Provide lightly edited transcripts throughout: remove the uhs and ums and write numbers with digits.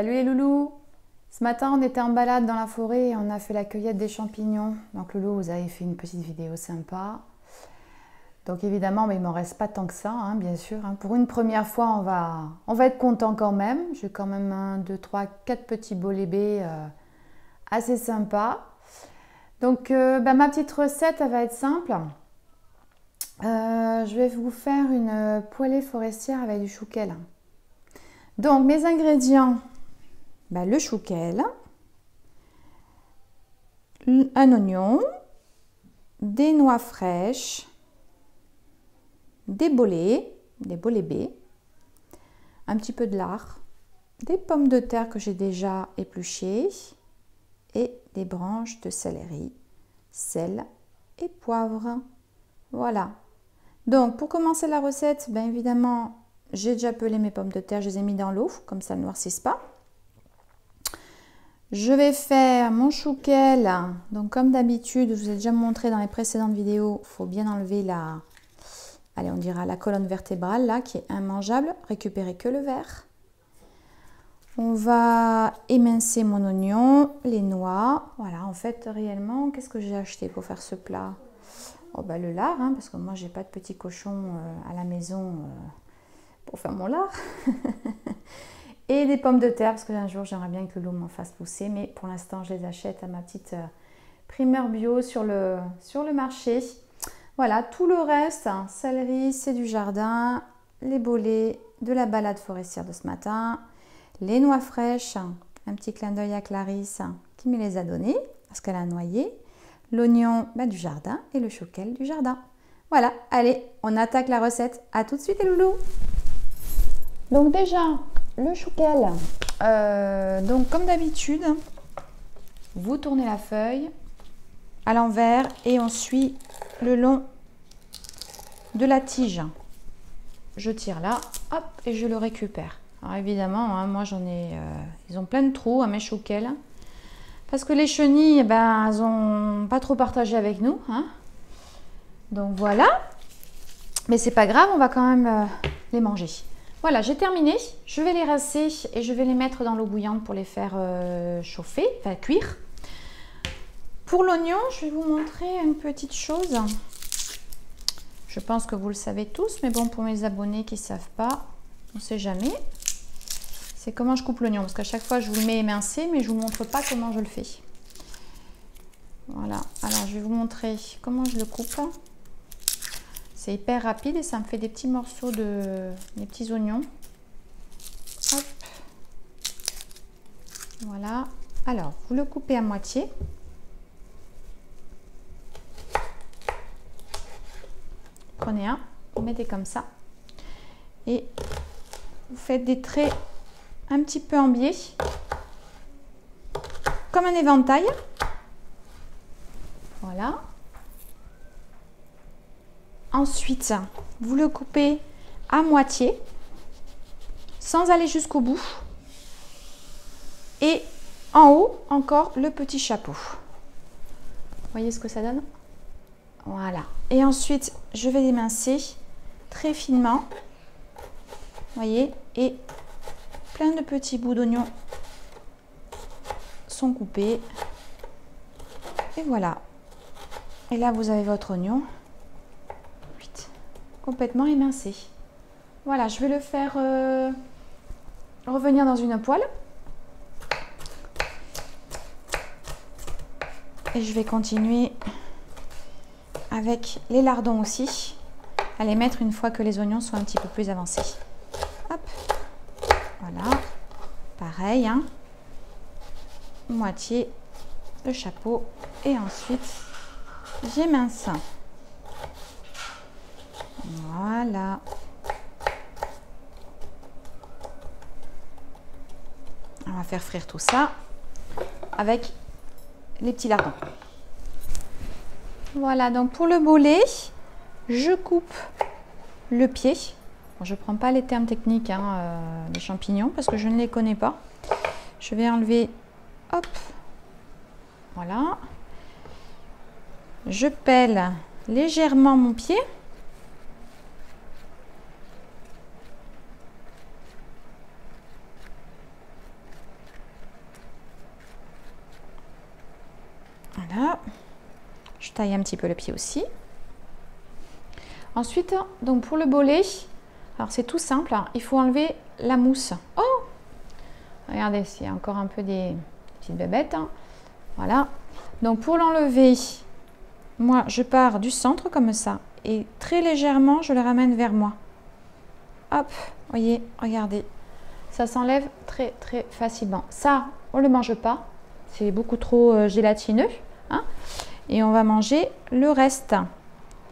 Salut les loulous! Ce matin, on était en balade dans la forêt et on a fait la cueillette des champignons. Donc loulou, vous avez fait une petite vidéo sympa. Donc évidemment, mais il ne m'en reste pas tant que ça, hein, bien sûr. Hein. Pour une première fois, on va être content quand même. J'ai quand même 1, 2, 3, 4 petits bolébés assez sympas. Donc ma petite recette, elle va être simple. Je vais vous faire une poêlée forestière avec du chouquel. Donc mes ingrédients, le chouquel, un oignon, des noix fraîches, des bolébés, un petit peu de lard, des pommes de terre que j'ai déjà épluchées et des branches de céleri, sel et poivre. Voilà. Donc pour commencer la recette, bien évidemment, j'ai déjà pelé mes pommes de terre, je les ai mis dans l'eau, comme ça ne noircissent pas. Je vais faire mon chouquel. Donc comme d'habitude, je vous ai déjà montré dans les précédentes vidéos, il faut bien enlever la, allez, on dira la colonne vertébrale là, qui est immangeable, récupérer que le vert. On va émincer mon oignon, les noix. Voilà, en fait, réellement, qu'est-ce que j'ai acheté pour faire ce plat? Oh, le lard, hein, parce que moi, j'ai pas de petit cochon à la maison pour faire mon lard. Et des pommes de terre, parce qu'un jour, j'aimerais bien que l'eau m'en fasse pousser. Mais pour l'instant, je les achète à ma petite primeur bio sur le marché. Voilà, tout le reste, hein, céleri, c'est du jardin, les bolets de la balade forestière de ce matin, les noix fraîches, un petit clin d'œil à Clarisse qui me les a données parce qu'elle a noyé, l'oignon du jardin et le chouquel du jardin. Voilà, allez, on attaque la recette. À tout de suite les loulous. Donc déjà, le chouquel, donc comme d'habitude, vous tournez la feuille à l'envers et on suit le long de la tige. Je tire là, hop, et je le récupère. Alors évidemment, hein, moi j'en ai, ils ont plein de trous à mes chouquels. Parce que les chenilles, elles n'ont pas trop partagé avec nous. Hein. Donc voilà. Mais c'est pas grave, on va quand même les manger. Voilà, j'ai terminé. Je vais les rincer et je vais les mettre dans l'eau bouillante pour les faire chauffer, enfin cuire. Pour l'oignon, je vais vous montrer une petite chose. Je pense que vous le savez tous, mais bon, pour mes abonnés qui ne savent pas, on ne sait jamais. C'est comment je coupe l'oignon, parce qu'à chaque fois, je vous le mets émincé, mais je ne vous montre pas comment je le fais. Voilà, alors je vais vous montrer comment je le coupe. C'est hyper rapide et ça me fait des petits morceaux des petits oignons. Hop. Voilà. Alors, vous le coupez à moitié. Prenez un, vous mettez comme ça. Et vous faites des traits un petit peu en biais. Comme un éventail. Voilà. Ensuite, vous le coupez à moitié, sans aller jusqu'au bout. Et en haut, encore le petit chapeau. Vous voyez ce que ça donne? Voilà. Et ensuite, je vais l'émincer très finement. Vous voyez? Et plein de petits bouts d'oignons sont coupés. Et voilà. Et là, vous avez votre oignon complètement émincé. Voilà, je vais le faire revenir dans une poêle. Et je vais continuer avec les lardons aussi, à les mettre une fois que les oignons sont un petit peu plus avancés. Hop, voilà, pareil, hein. Moitié, le chapeau, et ensuite j'émince. Voilà. On va faire frire tout ça avec les petits lardons. Voilà, donc pour le bolet, je coupe le pied. Bon, je ne prends pas les termes techniques des champignons parce que je ne les connais pas. Je vais enlever, hop, voilà. Je pèle légèrement mon pied. Voilà. Je taille un petit peu le pied aussi. Ensuite, donc pour le bolet, alors c'est tout simple, hein, il faut enlever la mousse. Oh! Regardez, s'il y a encore un peu des petites bébêtes. Hein. Voilà. Donc pour l'enlever, moi je pars du centre comme ça et très légèrement je le ramène vers moi. Hop, voyez, regardez. Ça s'enlève très très facilement. Ça, on ne le mange pas. C'est beaucoup trop gélatineux. Hein. Et on va manger le reste.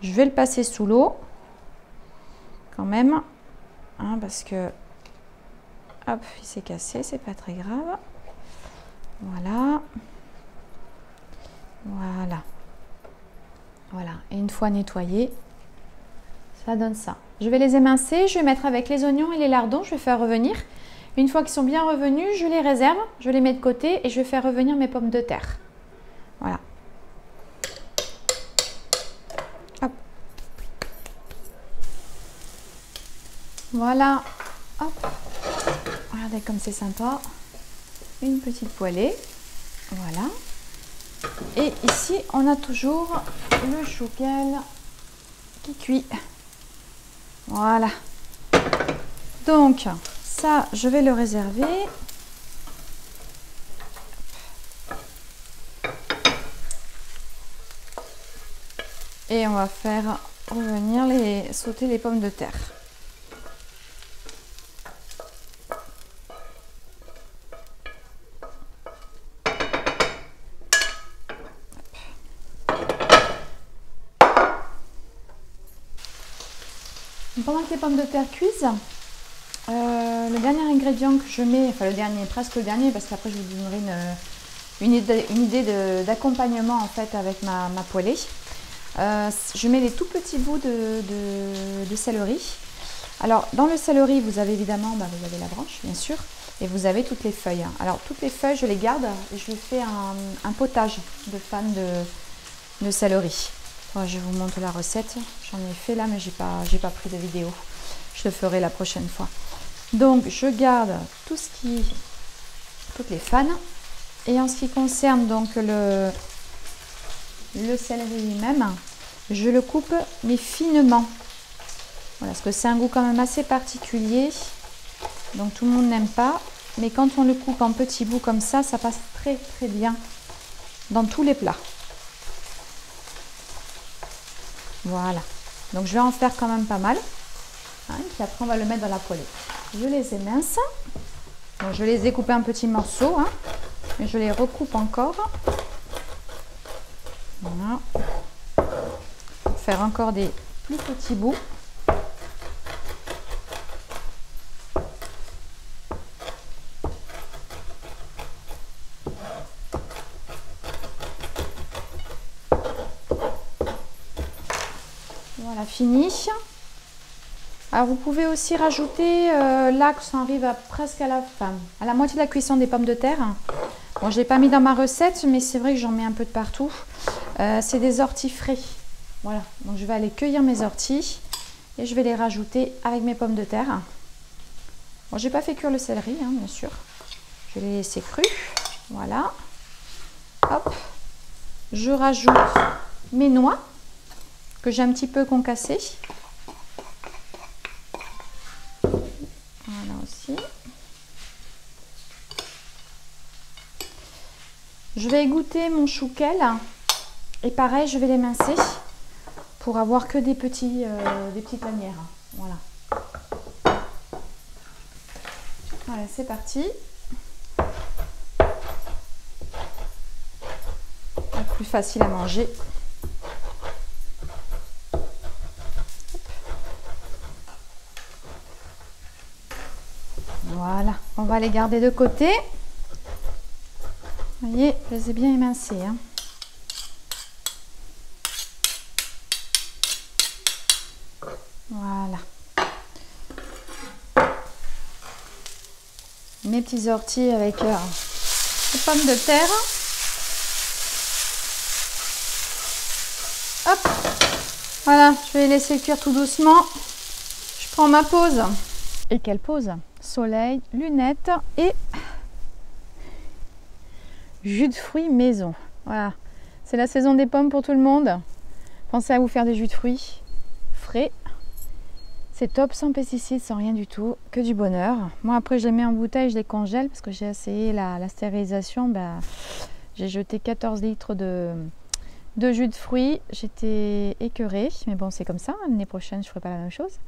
Je vais le passer sous l'eau. Quand même. Hein, parce que... Hop, il s'est cassé. C'est pas très grave. Voilà. Voilà. Voilà. Et une fois nettoyé, ça donne ça. Je vais les émincer. Je vais mettre avec les oignons et les lardons. Je vais faire revenir. Une fois qu'ils sont bien revenus, je les réserve, je les mets de côté et je vais faire revenir mes pommes de terre. Voilà. Hop. Voilà. Hop. Regardez comme c'est sympa. Une petite poêlée. Voilà. Et ici, on a toujours le chouquel qui cuit. Voilà. Donc... ça, je vais le réserver. Et on va faire revenir sauter les pommes de terre. Pendant que les pommes de terre cuisent, le dernier ingrédient que je mets, enfin le dernier, presque le dernier, parce qu'après je vous donnerai une idée d'accompagnement en fait avec ma poêlée. Je mets les tout petits bouts de céleri. Alors dans le céleri, vous avez évidemment, vous avez la branche bien sûr, et vous avez toutes les feuilles. Alors toutes les feuilles, je les garde et je fais un potage de fans de céleri. Bon, je vous montre la recette. J'en ai fait là, mais j'ai pas pris de vidéo. Je le ferai la prochaine fois. Donc je garde toutes les fans. Et en ce qui concerne donc le céleri lui-même, je le coupe mais finement. Voilà, parce que c'est un goût quand même assez particulier. Donc tout le monde n'aime pas. Mais quand on le coupe en petits bouts comme ça, ça passe très très bien dans tous les plats. Voilà. Donc je vais en faire quand même pas mal. Hein, puis après on va le mettre dans la poêlée. Je les émince. Donc, je les ai coupés en petits morceaux. Hein, et je les recoupe encore. Voilà. Pour faire encore des plus petits bouts. Voilà, fini. Alors vous pouvez aussi rajouter, là que ça arrive presque à la moitié de la cuisson des pommes de terre. Bon, je ne l'ai pas mis dans ma recette, mais c'est vrai que j'en mets un peu de partout. C'est des orties frais. Voilà, donc je vais aller cueillir mes orties et je vais les rajouter avec mes pommes de terre. Bon, j'ai pas fait cuire le céleri, hein, bien sûr. Je vais les laisser crus. Voilà. Hop. Je rajoute mes noix que j'ai un petit peu concassées. Voilà aussi. Je vais égoutter mon chouquel et pareil, je vais l'émincer pour avoir que des petites lanières. Voilà. Voilà, c'est parti. Plus facile à manger. Voilà, on va les garder de côté. Vous voyez, je les ai bien émincés. Hein. Voilà. Mes petits orties avec les pommes de terre. Hop. Voilà, je vais les laisser cuire tout doucement. Je prends ma pause. Et quelle pause? Soleil, lunettes et jus de fruits maison. Voilà. C'est la saison des pommes pour tout le monde. Pensez à vous faire des jus de fruits frais. C'est top, sans pesticides, sans rien du tout, que du bonheur. Moi après je les mets en bouteille, je les congèle parce que j'ai essayé la stérilisation. J'ai jeté 14 litres de jus de fruits. J'étais écœurée, mais bon c'est comme ça. L'année prochaine je ne ferai pas la même chose.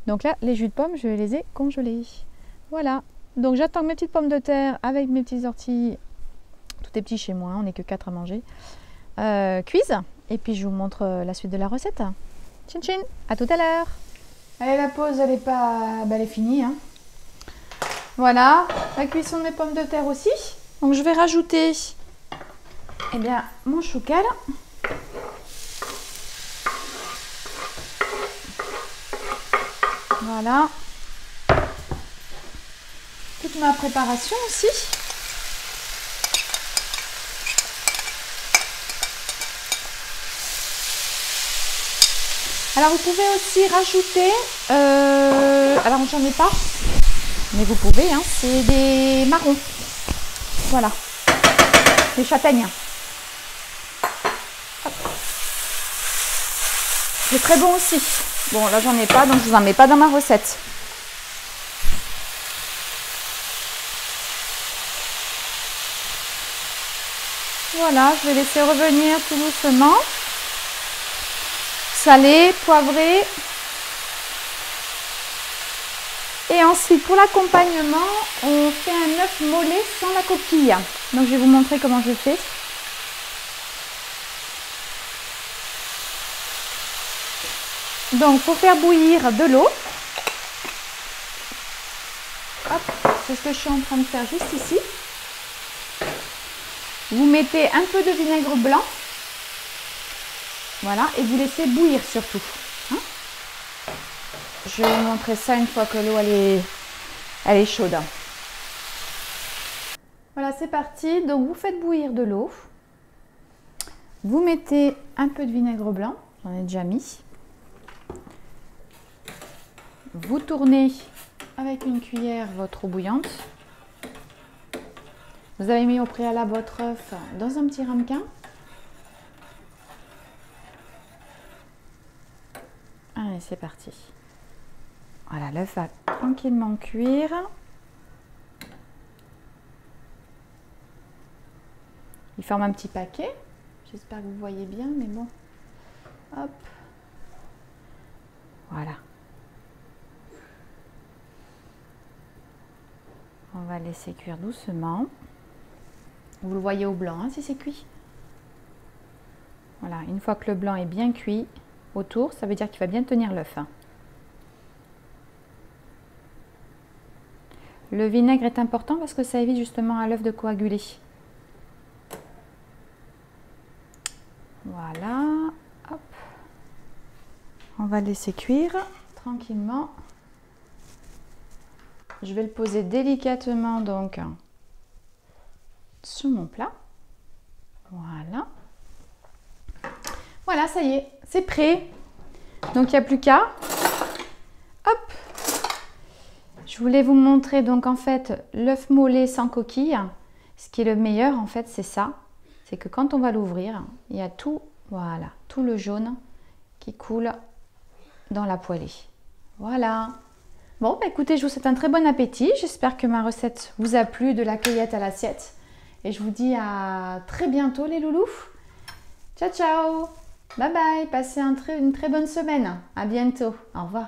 Donc là les jus de pommes je les ai congelés. Voilà, donc j'attends que mes petites pommes de terre avec mes petites orties. Tout est petit chez moi, on n'est que 4 à manger. Cuisent. Et puis je vous montre la suite de la recette. Tchin tchin, à tout à l'heure. Allez, la pause, elle est pas... elle est finie. Hein. Voilà, la cuisson de mes pommes de terre aussi. Donc je vais rajouter mon choucal. Voilà. Toute ma préparation aussi. Alors vous pouvez aussi rajouter, alors j'en ai pas, mais vous pouvez, hein, c'est des marrons, voilà, des châtaignes. Hop. C'est très bon aussi. Bon là j'en ai pas, donc je vous en mets pas dans ma recette. Voilà, je vais laisser revenir tout doucement. Salé, poivré. Et ensuite, pour l'accompagnement, on fait un œuf mollet sans la coquille. Donc, je vais vous montrer comment je fais. Donc, il faut faire bouillir de l'eau. Hop, c'est ce que je suis en train de faire juste ici. Vous mettez un peu de vinaigre blanc. Voilà, et vous laissez bouillir surtout. Hein, je vais vous montrer ça une fois que l'eau elle est chaude. Voilà, c'est parti. Donc vous faites bouillir de l'eau. Vous mettez un peu de vinaigre blanc, j'en ai déjà mis. Vous tournez avec une cuillère votre eau bouillante. Vous avez mis au préalable votre œuf dans un petit ramequin. Allez, c'est parti. Voilà, l'œuf va tranquillement cuire. Il forme un petit paquet. J'espère que vous voyez bien, mais bon. Hop. Voilà. On va laisser cuire doucement. Vous le voyez au blanc, hein, si c'est cuit. Voilà, une fois que le blanc est bien cuit autour, ça veut dire qu'il va bien tenir l'œuf. Le vinaigre est important parce que ça évite justement à l'œuf de coaguler. Voilà, hop. On va laisser cuire tranquillement. Je vais le poser délicatement donc sur mon plat. Voilà. Voilà, ça y est, c'est prêt. Donc il n'y a plus qu'à. Hop. Je voulais vous montrer donc en fait l'œuf mollet sans coquille. Ce qui est le meilleur en fait, c'est ça. C'est que quand on va l'ouvrir, il y a tout, voilà, tout le jaune qui coule dans la poêlée. Voilà. Bon, bah écoutez, je vous souhaite un très bon appétit. J'espère que ma recette vous a plu, de la cueillette à l'assiette. Et je vous dis à très bientôt les loulous. Ciao, ciao. Bye bye. Passez une très bonne semaine. À bientôt. Au revoir.